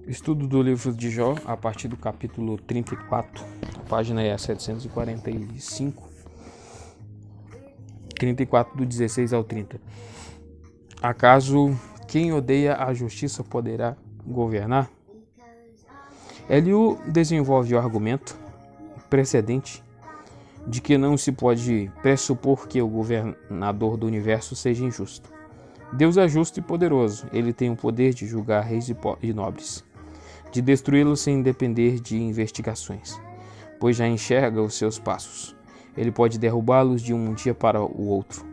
Estudo do livro de Jó, a partir do capítulo 34, a página é a 745, 34 do 16 ao 30. Acaso quem odeia a justiça poderá governar? Eliú desenvolve o argumento precedente de que não se pode pressupor que o governador do universo seja injusto. Deus é justo e poderoso, ele tem o poder de julgar reis e nobres, de destruí-los sem depender de investigações, pois já enxerga os seus passos. Ele pode derrubá-los de um dia para o outro.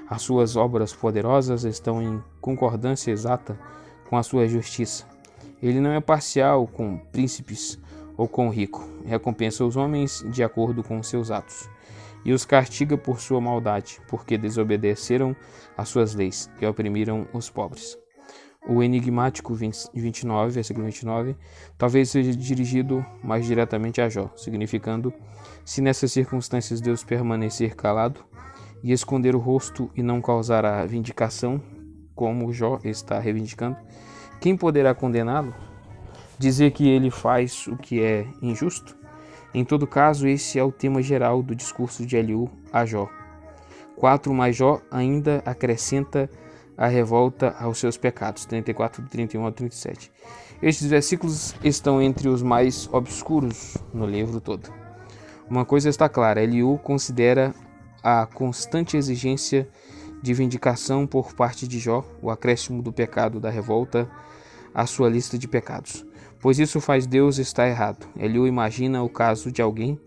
As suas obras poderosas estão em concordância exata com a sua justiça. Ele não é parcial com príncipes ou com o rico. Recompensa os homens de acordo com seus atos e os castiga por sua maldade, porque desobedeceram às suas leis e oprimiram os pobres. O enigmático 29, versículo 29, talvez seja dirigido mais diretamente a Jó, significando: se nessas circunstâncias Deus permanecer calado e esconder o rosto e não causar a vindicação, como Jó está reivindicando, quem poderá condená-lo? Dizer que ele faz o que é injusto? Em todo caso, esse é o tema geral do discurso de Eliú a Jó. 4. Mas Jó ainda acrescenta a revolta aos seus pecados, 34, 31 ao 37. Estes versículos estão entre os mais obscuros no livro todo. Uma coisa está clara: Eliú considera a constante exigência de vindicação por parte de Jó, o acréscimo do pecado da revolta à sua lista de pecados, pois isso faz Deus estar errado. Eliú imagina o caso de alguém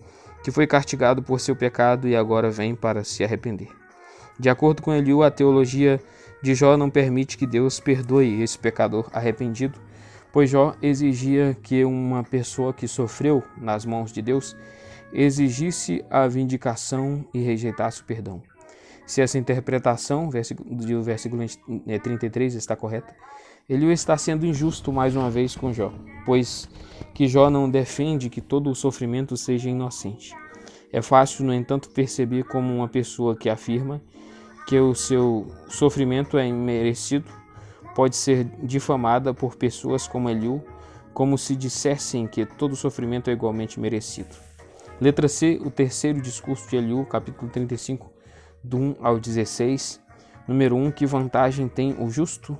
que foi castigado por seu pecado e agora vem para se arrepender. De acordo com Eliú, a teologia de Jó não permite que Deus perdoe esse pecador arrependido, pois Jó exigia que uma pessoa que sofreu nas mãos de Deus exigisse a vindicação e rejeitasse o perdão. Se essa interpretação do versículo 33 está correta, Eliú está sendo injusto mais uma vez com Jó, pois que Jó não defende que todo o sofrimento seja inocente. É fácil, no entanto, perceber como uma pessoa que afirma que o seu sofrimento é imerecido pode ser difamada por pessoas como Eliú, como se dissessem que todo sofrimento é igualmente merecido. Letra C, o terceiro discurso de Eliú, capítulo 35, do 1 ao 16. Número 1, que vantagem tem o justo?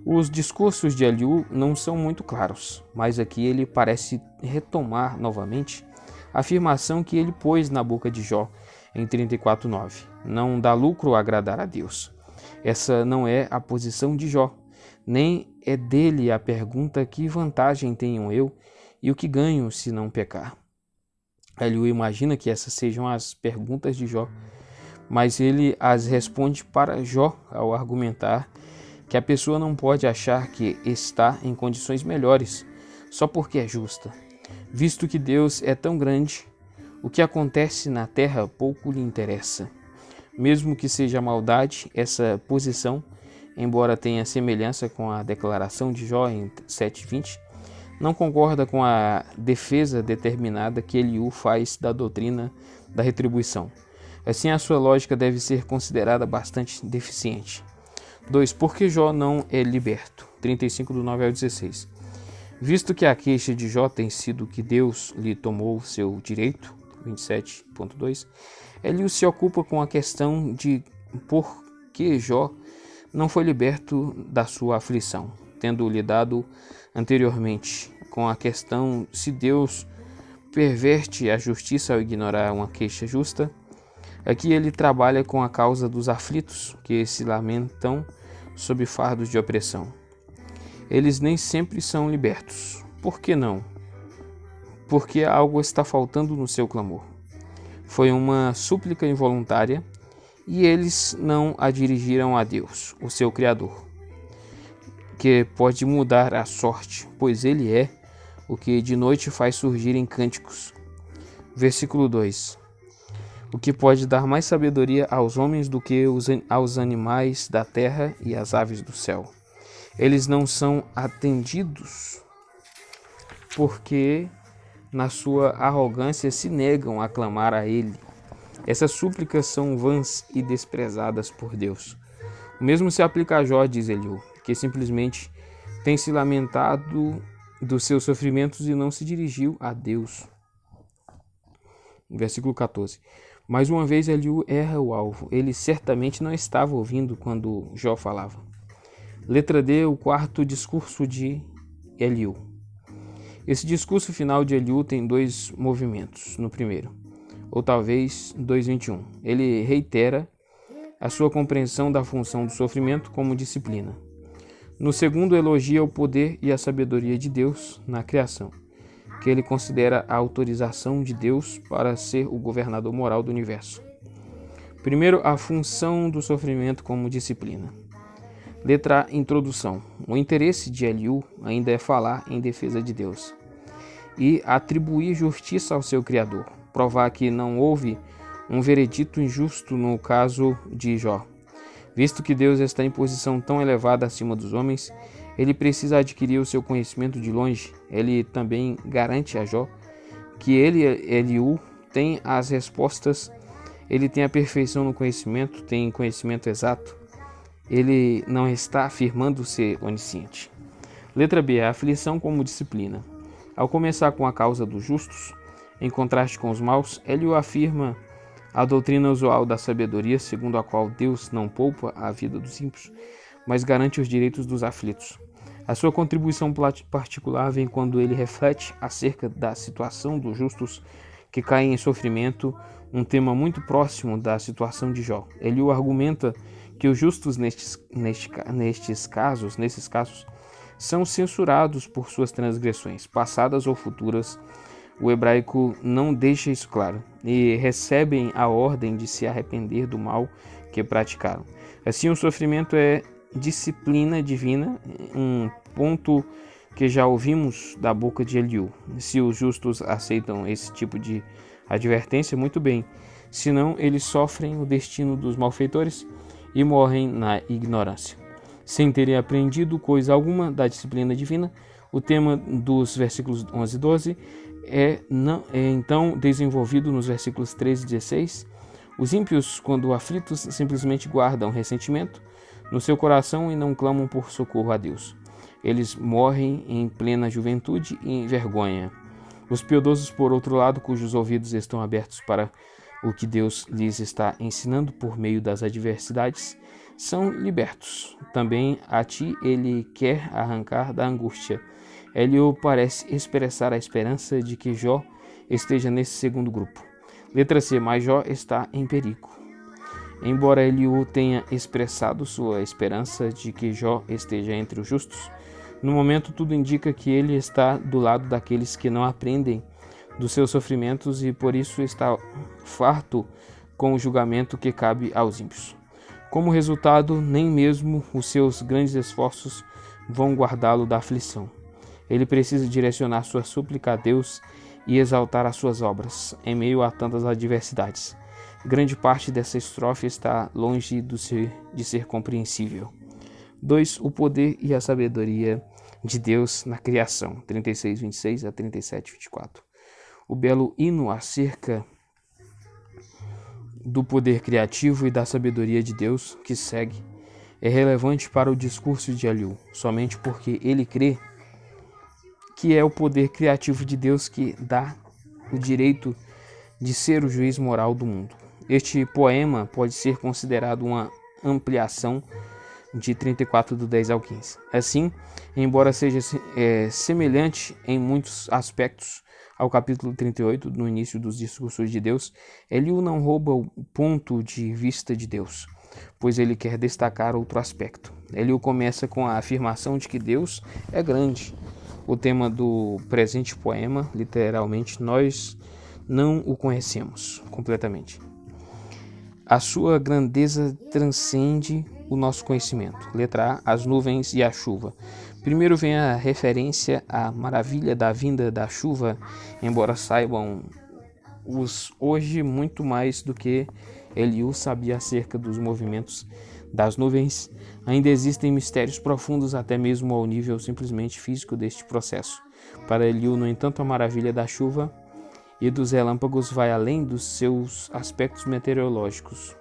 Os discursos de Eliú não são muito claros, mas aqui ele parece retomar novamente a afirmação que ele pôs na boca de Jó em 34:9. Não dá lucro agradar a Deus. Essa não é a posição de Jó, nem é dele a pergunta: que vantagem tenho eu e o que ganho se não pecar? Eliú imagina que essas sejam as perguntas de Jó, mas ele as responde para Jó ao argumentar que a pessoa não pode achar que está em condições melhores só porque é justa. Visto que Deus é tão grande, o que acontece na terra pouco lhe interessa. Mesmo que seja maldade, essa posição, embora tenha semelhança com a declaração de Jó em 7:20, não concorda com a defesa determinada que Eliú faz da doutrina da retribuição. Assim, a sua lógica deve ser considerada bastante deficiente. 2. Por que Jó não é liberto? 35, do 9 ao 16. Visto que a queixa de Jó tem sido que Deus lhe tomou seu direito, 27.2, Eliú se ocupa com a questão de por que Jó não foi liberto da sua aflição, tendo lidado anteriormente com a questão se Deus perverte a justiça ao ignorar uma queixa justa. Aqui ele trabalha com a causa dos aflitos que se lamentam sob fardos de opressão. Eles nem sempre são libertos. Por que não? Porque algo está faltando no seu clamor. Foi uma súplica involuntária e eles não a dirigiram a Deus, o seu Criador, que pode mudar a sorte, pois ele é o que de noite faz surgir em cânticos. Versículo 2. O que pode dar mais sabedoria aos homens do que aos animais da terra e às aves do céu. Eles não são atendidos porque na sua arrogância se negam a clamar a ele. Essas súplicas são vãs e desprezadas por Deus. O mesmo se aplica a Jó, diz Eliú, que simplesmente tem se lamentado dos seus sofrimentos e não se dirigiu a Deus. Versículo 14. Mais uma vez Eliú erra o alvo. Ele certamente não estava ouvindo quando Jó falava. Letra D, o quarto discurso de Eliú. Esse discurso final de Eliú tem dois movimentos. No primeiro, ou talvez 2:21, ele reitera a sua compreensão da função do sofrimento como disciplina. No segundo, elogia o poder e a sabedoria de Deus na criação, que ele considera a autorização de Deus para ser o governador moral do universo. Primeiro, a função do sofrimento como disciplina. Letra A, introdução. O interesse de Eliú ainda é falar em defesa de Deus e atribuir justiça ao seu Criador, provar que não houve um veredito injusto no caso de Jó. Visto que Deus está em posição tão elevada acima dos homens, ele precisa adquirir o seu conhecimento de longe. Ele também garante a Jó que Eliú, tem as respostas, ele tem a perfeição no conhecimento, tem conhecimento exato. Ele não está afirmando ser onisciente. Letra B, a aflição como disciplina. Ao começar com a causa dos justos, em contraste com os maus, Eliú afirma a doutrina usual da sabedoria, segundo a qual Deus não poupa a vida dos ímpios, mas garante os direitos dos aflitos. A sua contribuição particular vem quando ele reflete acerca da situação dos justos que caem em sofrimento, um tema muito próximo da situação de Jó. Eliú argumenta que os justos nesses casos, são censurados por suas transgressões, passadas ou futuras. O hebraico não deixa isso claro, e recebem a ordem de se arrepender do mal que praticaram. Assim, o sofrimento é disciplina divina, um ponto que já ouvimos da boca de Eliú. Se os justos aceitam esse tipo de advertência, muito bem. Senão, eles sofrem o destino dos malfeitores e morrem na ignorância, sem terem aprendido coisa alguma da disciplina divina. O tema dos versículos 11 e 12 é então desenvolvido nos versículos 13 e 16. Os ímpios, quando aflitos, simplesmente guardam ressentimento no seu coração e não clamam por socorro a Deus. Eles morrem em plena juventude e em vergonha. Os piedosos, por outro lado, cujos ouvidos estão abertos para o que Deus lhes está ensinando por meio das adversidades, são libertos. Também a ti ele quer arrancar da angústia. Eliú parece expressar a esperança de que Jó esteja nesse segundo grupo. Letra C, mas Jó está em perigo. Embora Eliú tenha expressado sua esperança de que Jó esteja entre os justos, no momento tudo indica que ele está do lado daqueles que não aprendem dos seus sofrimentos e por isso está farto com o julgamento que cabe aos ímpios. Como resultado, nem mesmo os seus grandes esforços vão guardá-lo da aflição. Ele precisa direcionar sua súplica a Deus e exaltar as suas obras em meio a tantas adversidades. Grande parte dessa estrofe está longe de ser compreensível. 2. O poder e a sabedoria de Deus na criação, 36:26 a 37:24. O belo hino acerca do poder criativo e da sabedoria de Deus que segue é relevante para o discurso de Eliú, somente porque ele crê que é o poder criativo de Deus que dá o direito de ser o juiz moral do mundo. Este poema pode ser considerado uma ampliação de 34 do 10 ao 15. Assim, embora seja semelhante em muitos aspectos ao capítulo 38, no início dos discursos de Deus, Eliú não rouba o ponto de vista de Deus, pois ele quer destacar outro aspecto. Eliú começa com a afirmação de que Deus é grande. O tema do presente poema, literalmente, nós não o conhecemos completamente. A sua grandeza transcende o nosso conhecimento. Letra A, as nuvens e a chuva. Primeiro vem a referência à maravilha da vinda da chuva, embora saibam os hoje muito mais do que Eliú sabia acerca dos movimentos das nuvens. Ainda existem mistérios profundos até mesmo ao nível simplesmente físico deste processo. Para Eliú, no entanto, a maravilha da chuva e dos relâmpagos vai além dos seus aspectos meteorológicos.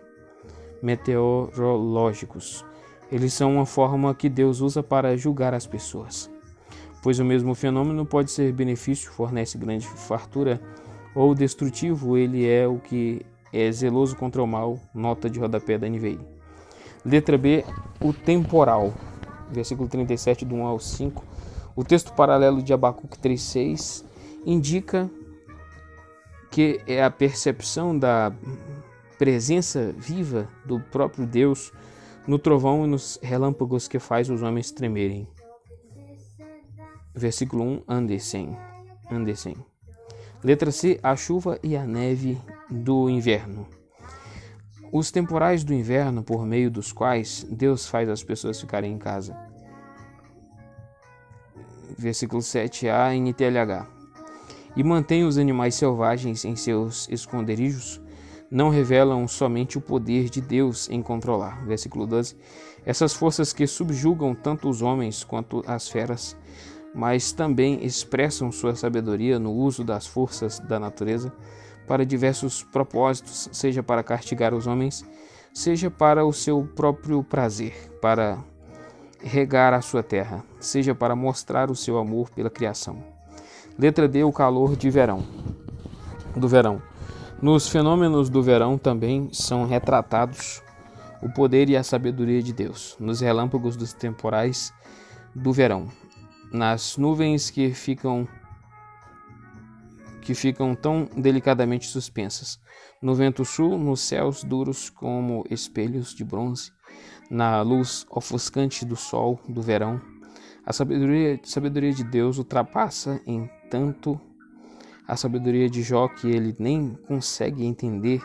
Eles são uma forma que Deus usa para julgar as pessoas, pois o mesmo fenômeno pode ser benefício, fornece grande fartura, ou destrutivo, ele é o que é zeloso contra o mal, nota de rodapé da NVI. Letra B, o temporal, versículo 37, do 1 ao 5. O texto paralelo de Abacuque 3,6 indica que é a percepção da presença viva do próprio Deus no trovão e nos relâmpagos que faz os homens tremerem. Versículo 1, Andersen. Letra C, a chuva e a neve do inverno. Os temporais do inverno, por meio dos quais Deus faz as pessoas ficarem em casa. Versículo 7a, NTLH. E mantém os animais selvagens em seus esconderijos, não revelam somente o poder de Deus em controlar. Versículo 12. Essas forças que subjugam tanto os homens quanto as feras, mas também expressam sua sabedoria no uso das forças da natureza para diversos propósitos, seja para castigar os homens, seja para o seu próprio prazer, para regar a sua terra, seja para mostrar o seu amor pela criação. Letra D, o calor do verão. Nos fenômenos do verão também são retratados o poder e a sabedoria de Deus, nos relâmpagos dos temporais do verão, nas nuvens que ficam tão delicadamente suspensas, no vento sul, nos céus duros como espelhos de bronze, na luz ofuscante do sol do verão. A sabedoria de Deus ultrapassa em tanto a sabedoria de Jó que ele nem consegue entender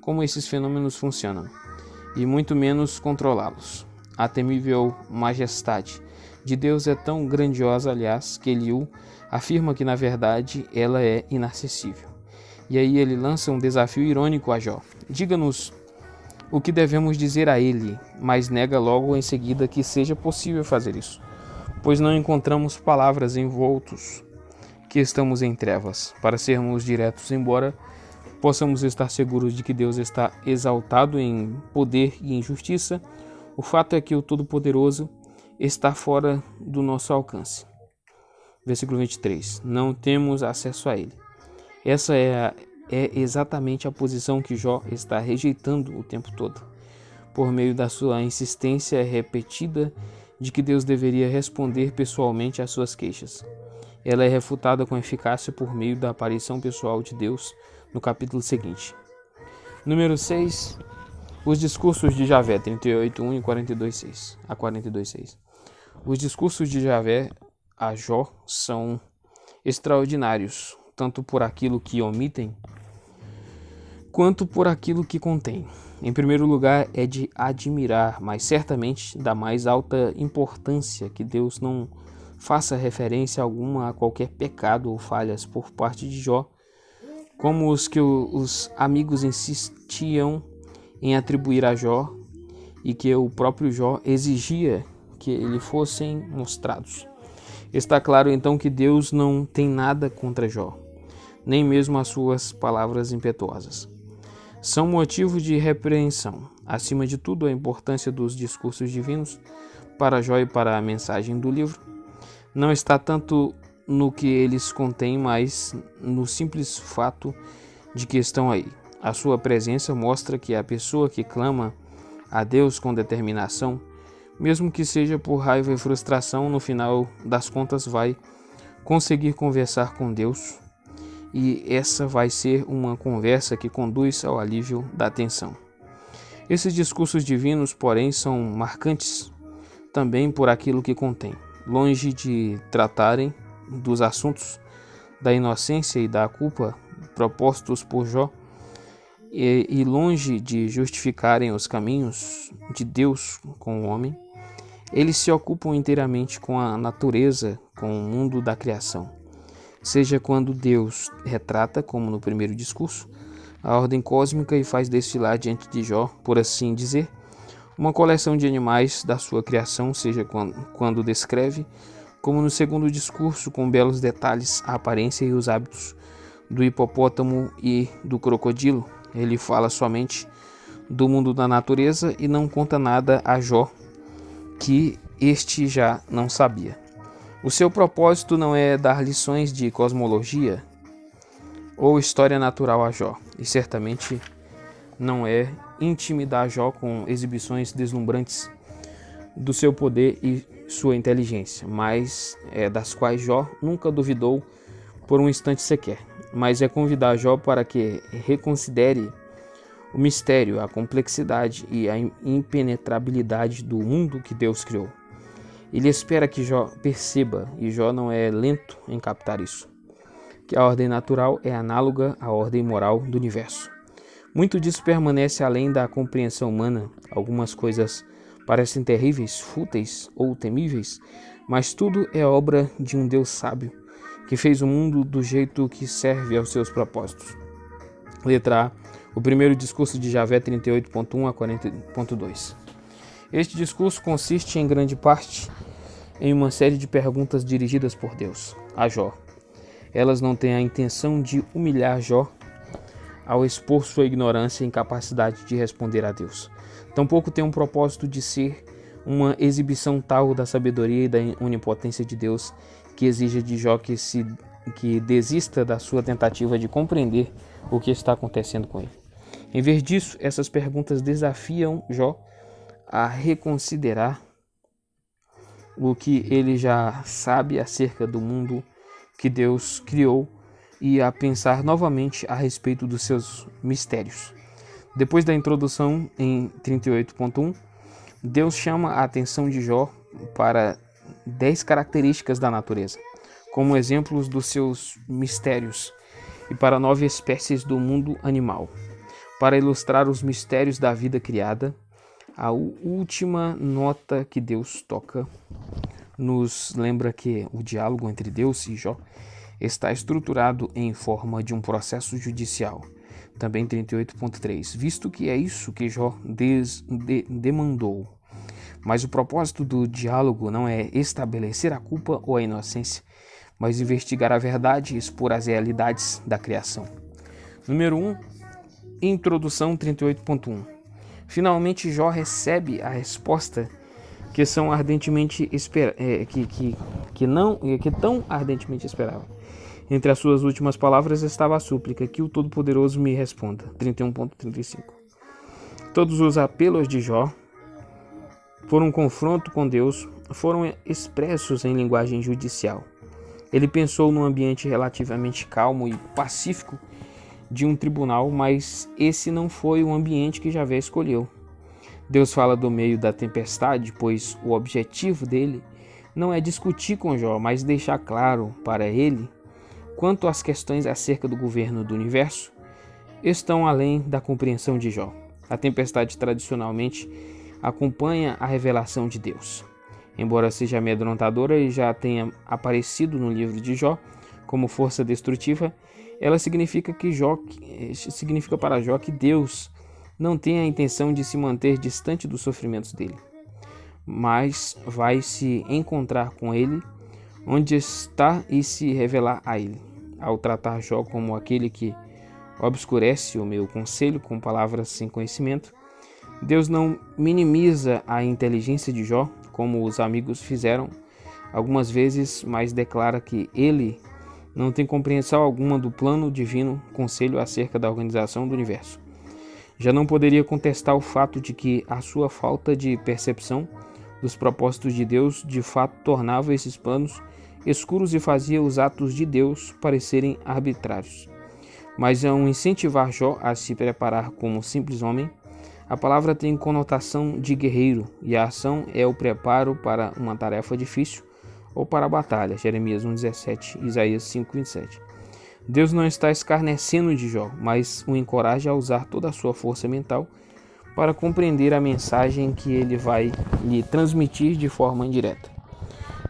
como esses fenômenos funcionam, e muito menos controlá-los. A temível majestade de Deus é tão grandiosa, aliás, que Eliú afirma que, na verdade, ela é inacessível. E aí ele lança um desafio irônico a Jó. Diga-nos o que devemos dizer a ele, mas nega logo em seguida que seja possível fazer isso, pois não encontramos palavras envoltos que estamos em trevas. Para sermos diretos, embora possamos estar seguros de que Deus está exaltado em poder e em justiça, o fato é que o Todo-Poderoso está fora do nosso alcance. Versículo 23. Não temos acesso a ele. Essa é exatamente a posição que Jó está rejeitando o tempo todo, por meio da sua insistência repetida de que Deus deveria responder pessoalmente às suas queixas. Ela é refutada com eficácia por meio da aparição pessoal de Deus no capítulo seguinte. Número 6. Os discursos de Javé, 38:1 e 42:6 a 42:6. Os discursos de Javé a Jó são extraordinários, tanto por aquilo que omitem, quanto por aquilo que contém. Em primeiro lugar, é de admirar, mas certamente da mais alta importância, que Deus não faça referência alguma a qualquer pecado ou falhas por parte de Jó, como os que os amigos insistiam em atribuir a Jó e que o próprio Jó exigia que lhe fossem mostrados. Está claro então que Deus não tem nada contra Jó, nem mesmo as suas palavras impetuosas. São motivo de repreensão. Acima de tudo, a importância dos discursos divinos para Jó e para a mensagem do livro não está tanto no que eles contêm, mas no simples fato de que estão aí. A sua presença mostra que a pessoa que clama a Deus com determinação, mesmo que seja por raiva e frustração, no final das contas vai conseguir conversar com Deus, e essa vai ser uma conversa que conduz ao alívio da tensão. Esses discursos divinos, porém, são marcantes também por aquilo que contém. Longe de tratarem dos assuntos da inocência e da culpa propostos por Jó, e longe de justificarem os caminhos de Deus com o homem, eles se ocupam inteiramente com a natureza, com o mundo da criação. Seja quando Deus retrata, como no primeiro discurso, a ordem cósmica e faz desfilar diante de Jó, por assim dizer, uma coleção de animais da sua criação, seja quando descreve, como no segundo discurso, com belos detalhes, a aparência e os hábitos do hipopótamo e do crocodilo. Ele fala somente do mundo da natureza e não conta nada a Jó que este já não sabia. O seu propósito não é dar lições de cosmologia ou história natural a Jó, e certamente não é intimidar Jó com exibições deslumbrantes do seu poder e sua inteligência, mas das quais Jó nunca duvidou por um instante sequer, mas é convidar Jó para que reconsidere o mistério, a complexidade e a impenetrabilidade do mundo que Deus criou. Ele espera que Jó perceba, e Jó não é lento em captar isso, que a ordem natural é análoga à ordem moral do universo. Muito disso permanece além da compreensão humana. Algumas coisas parecem terríveis, fúteis ou temíveis, mas tudo é obra de um Deus sábio, que fez o mundo do jeito que serve aos seus propósitos. Letra A. O primeiro discurso de Javé 38.1 a 40.2. Este discurso consiste em grande parte em uma série de perguntas dirigidas por Deus a Jó. Elas não têm a intenção de humilhar Jó ao expor sua ignorância e incapacidade de responder a Deus. Tampouco tem um propósito de ser uma exibição tal da sabedoria e da onipotência de Deus que exija de Jó que desista da sua tentativa de compreender o que está acontecendo com ele. Em vez disso, essas perguntas desafiam Jó a reconsiderar o que ele já sabe acerca do mundo que Deus criou e a pensar novamente a respeito dos seus mistérios. Depois da introdução em 38.1, Deus chama a atenção de Jó para 10 características da natureza, como exemplos dos seus mistérios, e para 9 espécies do mundo animal. Para ilustrar os mistérios da vida criada, a última nota que Deus toca nos lembra que o diálogo entre Deus e Jó está estruturado em forma de um processo judicial. Também 38.3, visto que é isso que Jó demandou. Mas o propósito do diálogo não é estabelecer a culpa ou a inocência, mas investigar a verdade e expor as realidades da criação. Número 1, introdução 38.1. Finalmente Jó recebe a resposta que tão ardentemente esperava. Entre as suas últimas palavras estava a súplica: que o Todo-Poderoso me responda. 31.35. Todos os apelos de Jó por um confronto com Deus foram expressos em linguagem judicial. Ele pensou num ambiente relativamente calmo e pacífico de um tribunal, mas esse não foi o ambiente que Javé escolheu. Deus fala do meio da tempestade, pois o objetivo dele não é discutir com Jó, mas deixar claro para ele quanto às questões acerca do governo do universo estão além da compreensão de Jó. A tempestade tradicionalmente acompanha a revelação de Deus. Embora seja amedrontadora e já tenha aparecido no livro de Jó como força destrutiva, ela significa para Jó que Deus não tem a intenção de se manter distante dos sofrimentos dele, mas vai se encontrar com ele onde está e se revelar a ele. Ao tratar Jó como aquele que obscurece o meu conselho com palavras sem conhecimento, Deus não minimiza a inteligência de Jó, como os amigos fizeram algumas vezes, mas declara que ele não tem compreensão alguma do plano divino conselho acerca da organização do universo. Já não poderia contestar o fato de que a sua falta de percepção dos propósitos de Deus de fato tornava esses planos escuros e fazia os atos de Deus parecerem arbitrários. Mas ao incentivar Jó a se preparar como simples homem, a palavra tem conotação de guerreiro, e a ação é o preparo para uma tarefa difícil ou para a batalha. Jeremias 1,17, Isaías 5,27. Deus não está escarnecendo de Jó, mas o encoraja a usar toda a sua força mental para compreender a mensagem que ele vai lhe transmitir de forma indireta.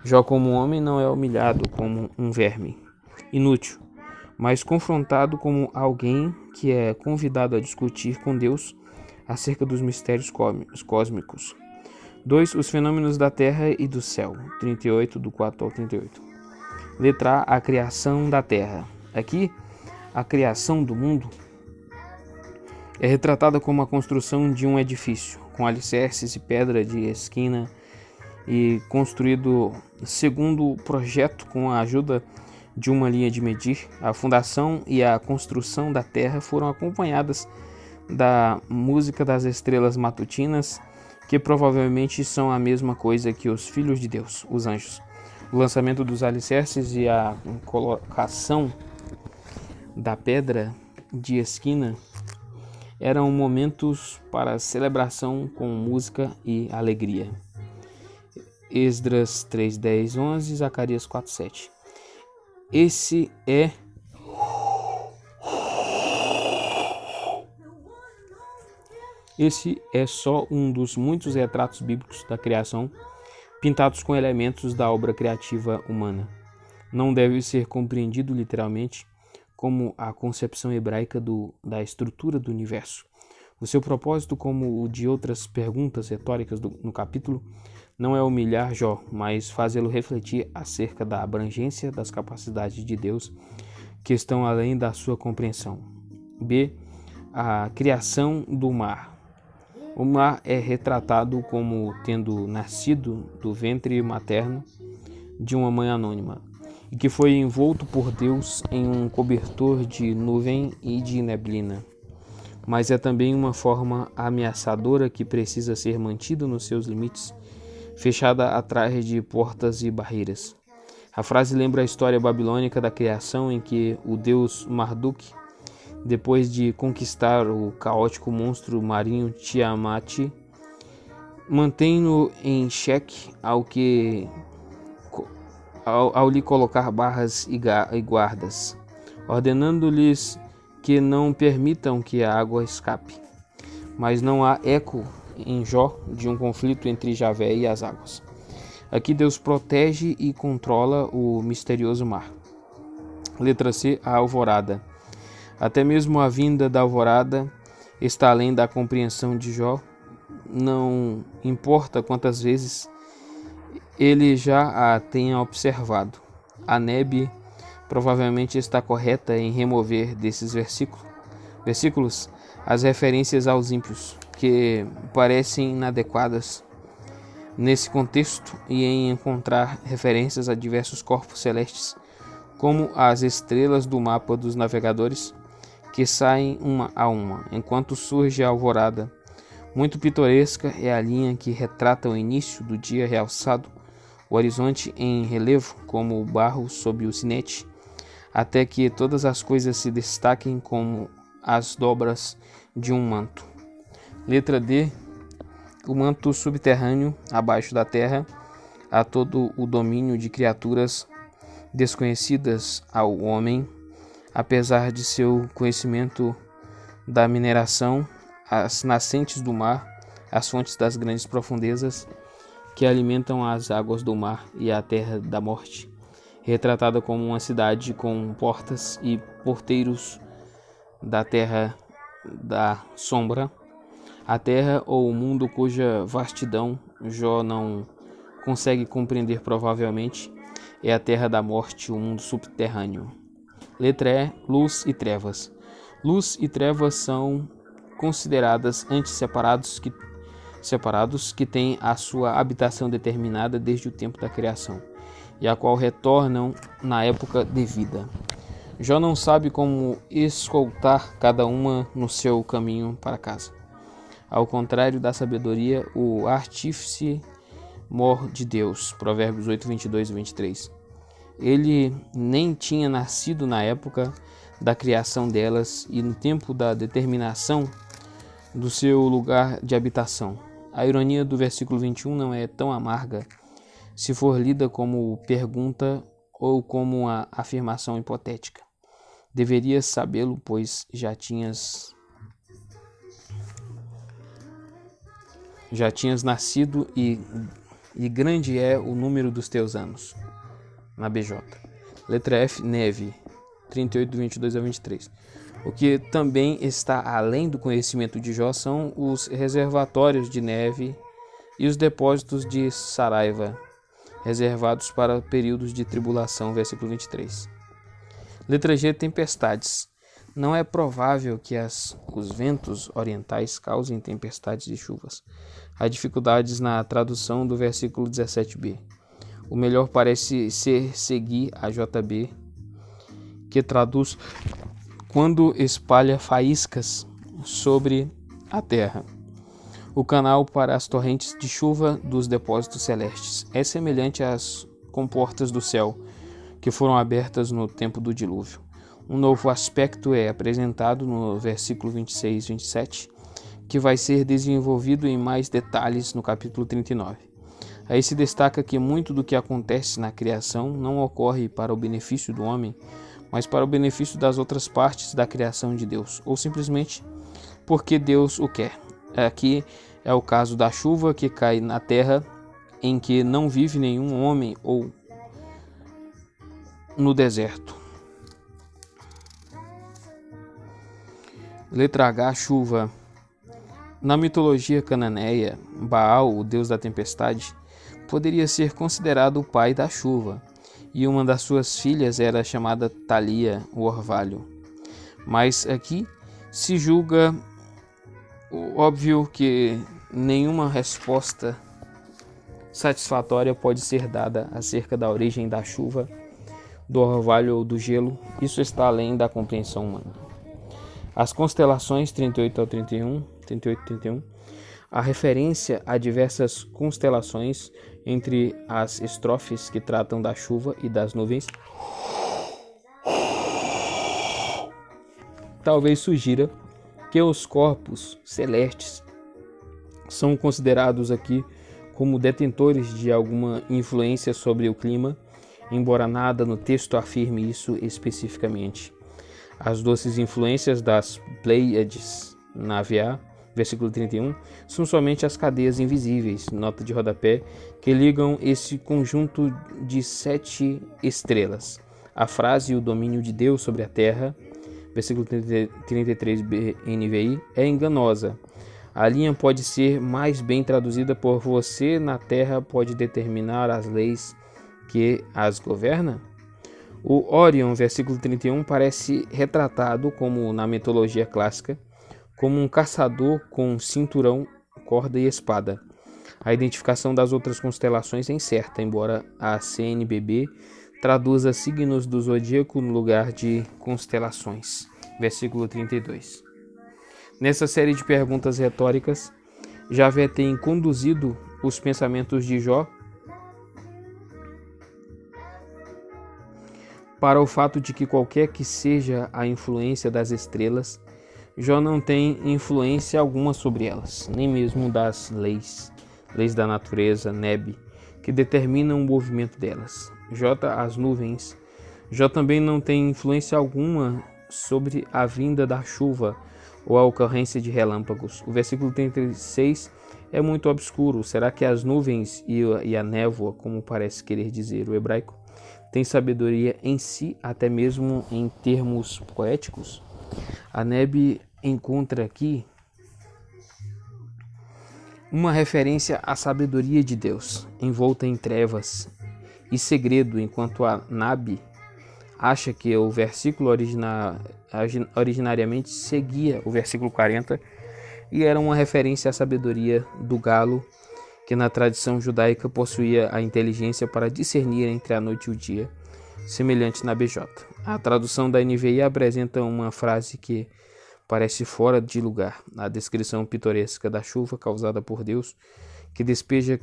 Jó, como homem, não é humilhado como um verme inútil, mas confrontado como alguém que é convidado a discutir com Deus acerca dos mistérios cósmicos. 2. Os fenômenos da terra e do céu. 38, do 4 ao 38. Letra A. A criação da terra. Aqui, a criação do mundo é retratada como a construção de um edifício, com alicerces e pedra de esquina e construído segundo o projeto com a ajuda de uma linha de medir. A fundação e a construção da Terra foram acompanhadas da música das estrelas matutinas, que provavelmente são a mesma coisa que os filhos de Deus, os anjos. O lançamento dos alicerces e a colocação da pedra de esquina eram momentos para celebração com música e alegria. Esdras 3, 10, 11, Zacarias 4, 7. Esse é só um dos muitos retratos bíblicos da criação, pintados com elementos da obra criativa humana. Não deve ser compreendido literalmente como a concepção hebraica da estrutura do universo. O seu propósito, como o de outras perguntas retóricas no capítulo, não é humilhar Jó, mas fazê-lo refletir acerca da abrangência das capacidades de Deus que estão além da sua compreensão. B. A criação do mar. O mar é retratado como tendo nascido do ventre materno de uma mãe anônima e que foi envolto por Deus em um cobertor de nuvem e de neblina. Mas é também uma forma ameaçadora que precisa ser mantida nos seus limites, fechada atrás de portas e barreiras. A frase lembra a história babilônica da criação, em que o deus Marduk, depois de conquistar o caótico monstro marinho Tiamat, mantém-no em xeque ao lhe colocar barras e guardas, ordenando-lhes que não permitam que a água escape. Mas não há eco em Jó de um conflito entre Javé e as águas. Aqui Deus protege e controla o misterioso mar. Letra C. A alvorada. Até mesmo a vinda da alvorada está além da compreensão de Jó. Não importa quantas vezes ele já a tenha observado. A Nebe provavelmente está correta em remover desses versículos as referências aos ímpios, que parecem inadequadas nesse contexto, e em encontrar referências a diversos corpos celestes, como as estrelas do mapa dos navegadores, que saem uma a uma, enquanto surge a alvorada. Muito pitoresca é a linha que retrata o início do dia realçado, o horizonte em relevo como o barro sob o sinete, até que todas as coisas se destaquem como as dobras de um manto. Letra D. O manto subterrâneo, abaixo da terra, há todo o domínio de criaturas desconhecidas ao homem, apesar de seu conhecimento da mineração, as nascentes do mar, as fontes das grandes profundezas que alimentam as águas do mar e a terra da morte, retratada como uma cidade com portas e porteiros da terra da sombra, a terra ou o mundo cuja vastidão Jó não consegue compreender provavelmente, é a terra da morte, o mundo subterrâneo. Letra E. Luz e trevas. Luz e trevas são consideradas entes separados que têm a sua habitação determinada desde o tempo da criação, e a qual retornam na época devida. Jó não sabe como escoltar cada uma no seu caminho para casa. Ao contrário da sabedoria, o artífice mor de Deus. Provérbios 8, 22 e 23. Ele nem tinha nascido na época da criação delas e no tempo da determinação do seu lugar de habitação. A ironia do versículo 21 não é tão amarga se for lida como pergunta ou como uma afirmação hipotética. Deverias sabê-lo, pois já tinhas nascido e grande é o número dos teus anos. Na BJ. Letra F. Neve. 38, 22 a 23. O que também está além do conhecimento de Jó são os reservatórios de neve e os depósitos de Saraiva, reservados para períodos de tribulação. Versículo 23. Letra G. Tempestades. Não é provável que os ventos orientais causem tempestades e chuvas. Há dificuldades na tradução do versículo 17b. O melhor parece ser seguir a JB, que traduz quando espalha faíscas sobre a terra. O canal para as torrentes de chuva dos depósitos celestes é semelhante às comportas do céu, que foram abertas no tempo do dilúvio. Um novo aspecto é apresentado no versículo 26 e 27, que vai ser desenvolvido em mais detalhes no capítulo 39. Aí se destaca que muito do que acontece na criação não ocorre para o benefício do homem, mas para o benefício das outras partes da criação de Deus, ou simplesmente porque Deus o quer. Aqui é o caso da chuva que cai na terra em que não vive nenhum homem ou no deserto. Letra H, chuva. Na mitologia cananeia, Baal, o deus da tempestade, poderia ser considerado o pai da chuva, e uma das suas filhas era chamada Thalia, o orvalho. Mas aqui se julga óbvio que nenhuma resposta satisfatória pode ser dada acerca da origem da chuva, do orvalho ou do gelo. Isso está além da compreensão humana. As constelações 38 e 31, a referência a diversas constelações entre as estrofes que tratam da chuva e das nuvens, talvez sugira que os corpos celestes são considerados aqui como detentores de alguma influência sobre o clima, embora nada no texto afirme isso especificamente. As doces influências das Pleiades na VA, versículo 31, são somente as cadeias invisíveis, nota de rodapé, que ligam esse conjunto de 7 estrelas. A frase "o domínio de Deus sobre a terra", versículo 33b NVI, é enganosa. A linha pode ser mais bem traduzida por "você na terra pode determinar as leis que as governa"? O Órion, versículo 31, parece retratado, como na mitologia clássica, como um caçador com cinturão, corda e espada. A identificação das outras constelações é incerta, embora a CNBB traduza signos do zodíaco no lugar de constelações. Versículo 32. Nessa série de perguntas retóricas, Javé tem conduzido os pensamentos de Jó para o fato de que qualquer que seja a influência das estrelas, Jó não tem influência alguma sobre elas, nem mesmo das leis da natureza, Neb, que determinam o movimento delas. As nuvens. Jó também não tem influência alguma sobre a vinda da chuva ou a ocorrência de relâmpagos. O versículo 36 é muito obscuro. Será que as nuvens e a névoa, como parece querer dizer o hebraico, têm sabedoria em si, até mesmo em termos poéticos? A Neb encontra aqui uma referência à sabedoria de Deus, envolta em trevas e segredo, enquanto a Nab acha que o versículo originariamente seguia o versículo 40 e era uma referência à sabedoria do galo, que na tradição judaica possuía a inteligência para discernir entre a noite e o dia, semelhante na BJ. A tradução da NVI apresenta uma frase que parece fora de lugar, a descrição pitoresca da chuva causada por Deus, que despeja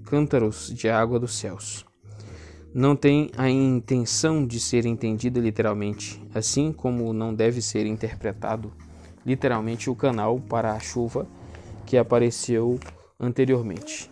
cântaros de água dos céus. Não tem a intenção de ser entendida literalmente, assim como não deve ser interpretado literalmente o canal para a chuva que apareceu anteriormente.